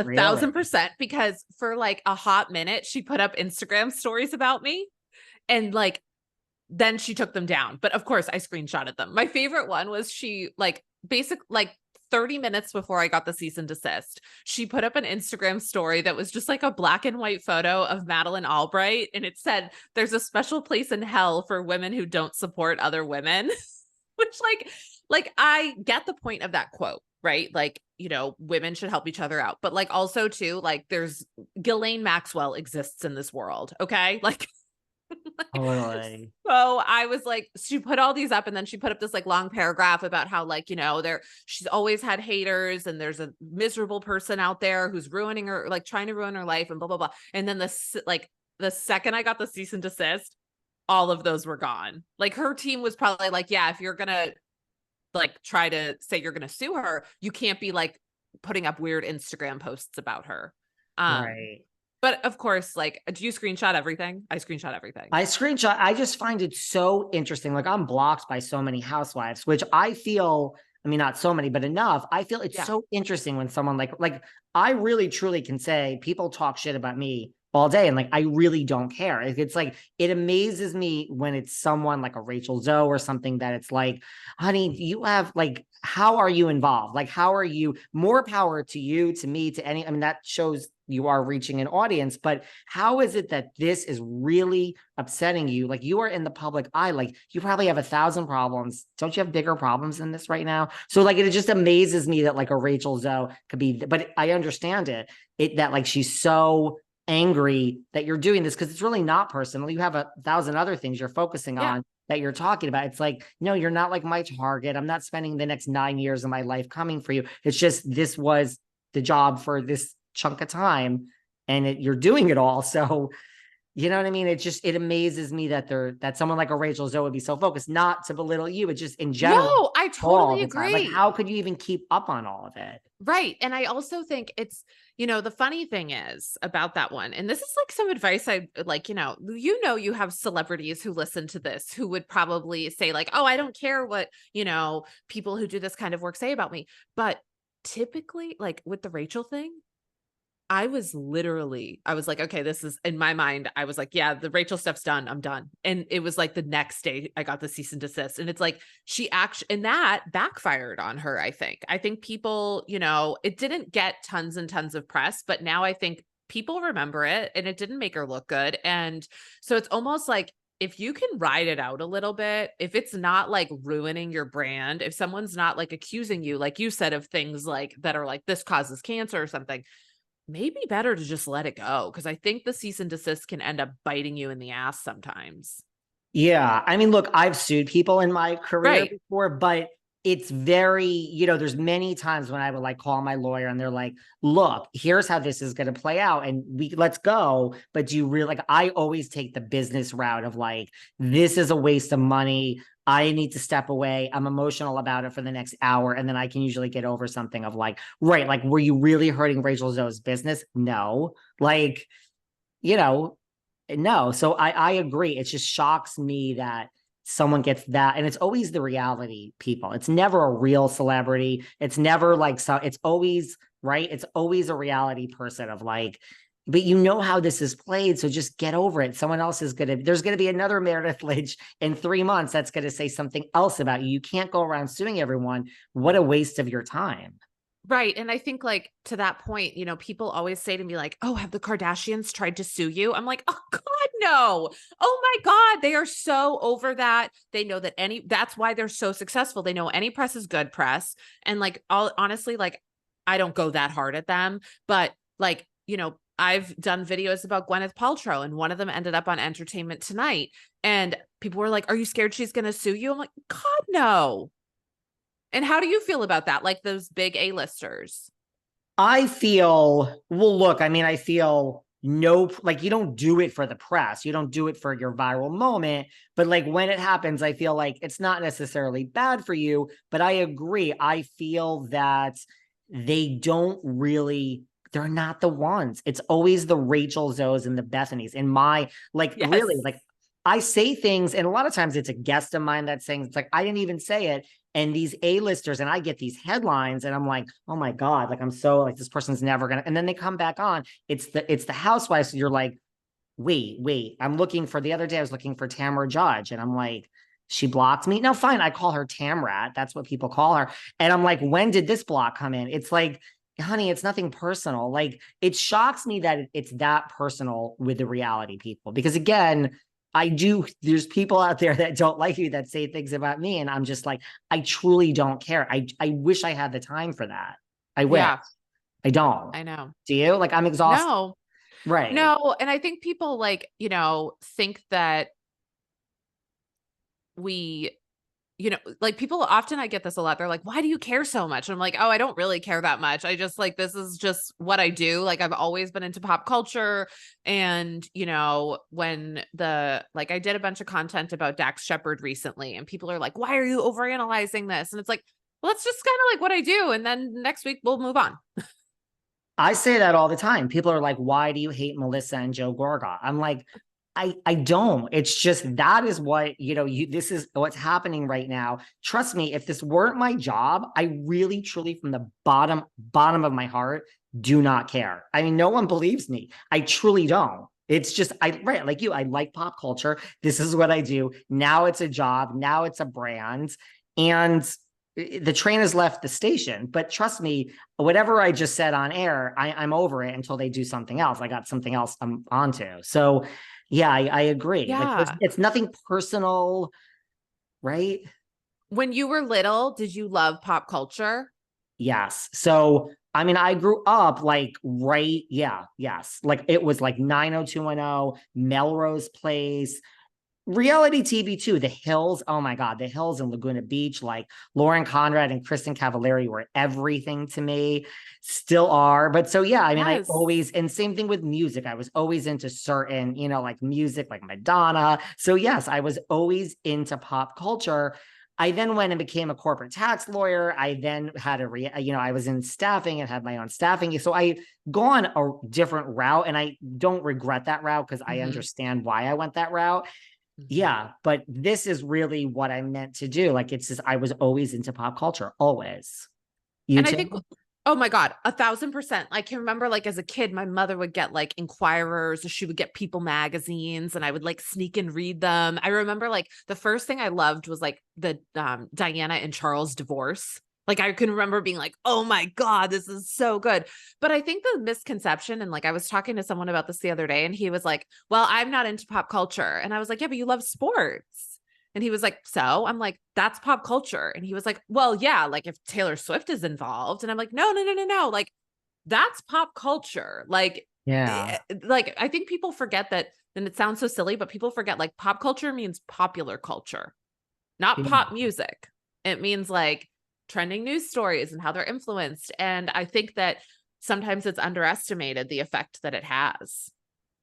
Really? 1,000%, because for like a hot minute, she put up Instagram stories about me, and like then she took them down. But of course, I screenshotted them. My favorite one was she like 30 minutes before I got the cease and desist, she put up an Instagram story that was just like a black and white photo of Madeline Albright. And it said, "There's a special place in hell for women who don't support other women." Which like I get the point of that quote, right? Like, women should help each other out. But like also too, like there's Ghislaine Maxwell exists in this world. Okay. Like, Totally. so I was like, she put all these up, and then she put up this like long paragraph about how like, she's always had haters, and there's a miserable person out there who's ruining her, like trying to ruin her life, and blah, blah, blah. And then the second I got the cease and desist, all of those were gone. Like her team was probably like, yeah, if you're going to like try to say you're going to sue her, you can't be like putting up weird Instagram posts about her. Right. But of course, like, do you screenshot everything? I screenshot everything. I just find it so interesting. Like I'm blocked by so many housewives, which I feel, I mean, not so many, but enough. I feel it's Yeah. so interesting when someone like I really truly can say people talk shit about me all day. And like, I really don't care. It's like, it amazes me when it's someone like a Rachel Zoe or something that it's like, honey, you have like, how are you involved? Like, how are you, more power to you, to me, to any, I mean, that shows you are reaching an audience, but how is it that this is really upsetting you? Like you are in the public eye, like you probably have 1,000 problems. Don't you have bigger problems than this right now? So like, it just amazes me that like a Rachel Zoe could be, but I understand that like, she's so angry that you're doing this because it's really not personal. You have 1,000 other things you're focusing Yeah. on that you're talking about. It's like, no, you're not like my target. I'm not spending the next 9 years of my life coming for you. It's just, this was the job for this chunk of time, and you're doing it all. So, you know what I mean? It amazes me that someone like a Rachel Zoe would be so focused, not to belittle you, but just in general, No, I all totally the time. Like, agree. how could you even keep up on all of it? Right. And I also think it's, the funny thing is about that one, and this is like some advice I like, you have celebrities who listen to this who would probably say, like, oh, I don't care what, people who do this kind of work say about me. But typically, like with the Rachel thing, I was like, okay, this is in my mind. I was like, yeah, the Rachel stuff's done. I'm done. And it was like the next day I got the cease and desist. And it's like, she actually, and that backfired on her. I think people, it didn't get tons and tons of press, but now I think people remember it, and it didn't make her look good. And so it's almost like, if you can ride it out a little bit, if it's not like ruining your brand, if someone's not like accusing you, like you said, of things like that are like, this causes cancer or something, maybe better to just let it go, because I think the cease and desist can end up biting you in the ass sometimes. Yeah. I mean, look, I've sued people in my career Right. before, but it's very, there's many times when I would like call my lawyer and they're like, look, here's how this is going to play out. And let's go. But do you really like, I always take the business route of like, this is a waste of money. I need to step away. I'm emotional about it for the next hour. And then I can usually get over something of like, right, like, were you really hurting Rachel Zoe's business? No. Like, you know, no. So I agree. It just shocks me that someone gets that. And it's always the reality people. It's never a real celebrity. It's never like, so it's always right. It's always a reality person of like, but you know how this is played. So just get over it. Someone else is there's going to be another Meredith Lynch in 3 months that's going to say something else about you. You can't go around suing everyone. What a waste of your time. Right. And I think, like, to that point, people always say to me, like, oh, have the Kardashians tried to sue you? I'm like, oh, God, no. Oh, my God. They are so over that. They know that that's why they're so successful. They know any press is good press. And, like, honestly, like, I don't go that hard at them. But, like, I've done videos about Gwyneth Paltrow, and one of them ended up on Entertainment Tonight. And people were like, are you scared she's going to sue you? I'm like, God, no. And how do you feel about that? Like those big A-listers? I feel, well, look, I mean, I feel no, like you don't do it for the press. You don't do it for your viral moment. But like when it happens, I feel like it's not necessarily bad for you. But I agree. I feel that they don't really, they're not the ones. It's always the Rachel Zoes and the Bethany's. In my, like, really, Yes. like I say things, and a lot of times it's a guest of mine that's saying, it's like, I didn't even say it. and these A-listers, and I get these headlines and I'm like, oh my God, like I'm so like this person's never gonna, and then they come back on. It's the housewives. So you're like, wait, I'm looking for the other day, I was looking for Tamara Judge, and I'm like, she blocked me. No, fine. I call her Tamrat. That's what people call her. And I'm like, when did this block come in? It's like, honey, it's nothing personal. Like, it shocks me that it's that personal with the reality people. Because again, there's people out there that don't like you that say things about me. And I'm just like, I truly don't care. I wish I had the time for that. I wish. Yeah, I don't. I know. Do you? Like, I'm exhausted. No, Right. no. And I think people think that we, like people often, I get this a lot. They're like, why do you care so much? And I'm like, oh, I don't really care that much. I just like, this is just what I do. Like, I've always been into pop culture. And, when I did a bunch of content about Dax Shepard recently, and people are like, why are you overanalyzing this? And it's like, well, that's just kind of like what I do. And then next week we'll move on. I say that all the time. People are like, why do you hate Melissa and Joe Gorga? I'm like, I don't. It's just that is what, this is what's happening right now. Trust me, if this weren't my job, I really, truly, from the bottom of my heart, do not care. I mean, no one believes me. I truly don't. It's just, right, like you, I like pop culture. This is what I do. Now it's a job. Now it's a brand. And the train has left the station, but trust me, whatever I just said on air, I'm over it until they do something else. I got something else I'm onto. So yeah, I agree. Yeah. Like it's nothing personal, right? When you were little, did you love pop culture? Yes. So, I mean, I grew up like, right. Yeah. Yes. Like it was like 90210, Melrose Place, reality TV too. The Hills. Oh my God. The Hills in Laguna Beach, like Lauren Conrad and Kristen Cavallari were everything to me, still are. But so, yeah, I mean, Yes. and same thing with music. I was always into certain, like music, like Madonna. So yes, I was always into pop culture. I then went and became a corporate tax lawyer. I then had I was in staffing and had my own staffing. So I gone a different route, and I don't regret that route because I understand why I went that route. Yeah, but this is really what I meant to do. Like, it's just, I was always into pop culture, always. You And too? I think, oh my God, 1,000%. I can remember like as a kid, my mother would get like Inquirers, or she would get People magazines, and I would like sneak and read them. I remember like the first thing I loved was like the Diana and Charles divorce. Like I can remember being like, oh my God, this is so good. But I think the misconception, and like I was talking to someone about this the other day, and he was like, well, I'm not into pop culture. And I was like, yeah, but you love sports. And he was like, so I'm like, that's pop culture. And he was like, well, yeah, like if Taylor Swift is involved. And I'm like, no. Like that's pop culture. Like, Yeah. like I think people forget that, and it sounds so silly, but people forget like pop culture means popular culture, not pop music. It means like trending news stories and how they're influenced. And I think that sometimes it's underestimated the effect that it has.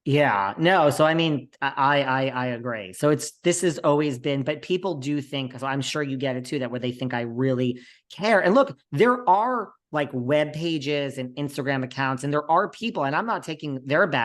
Yeah, no. So I mean, I agree. So this has always been, but people do think, so I'm sure you get it too, that where they think I really care. And look, there are like web pages and Instagram accounts, and there are people, and I'm not taking their bad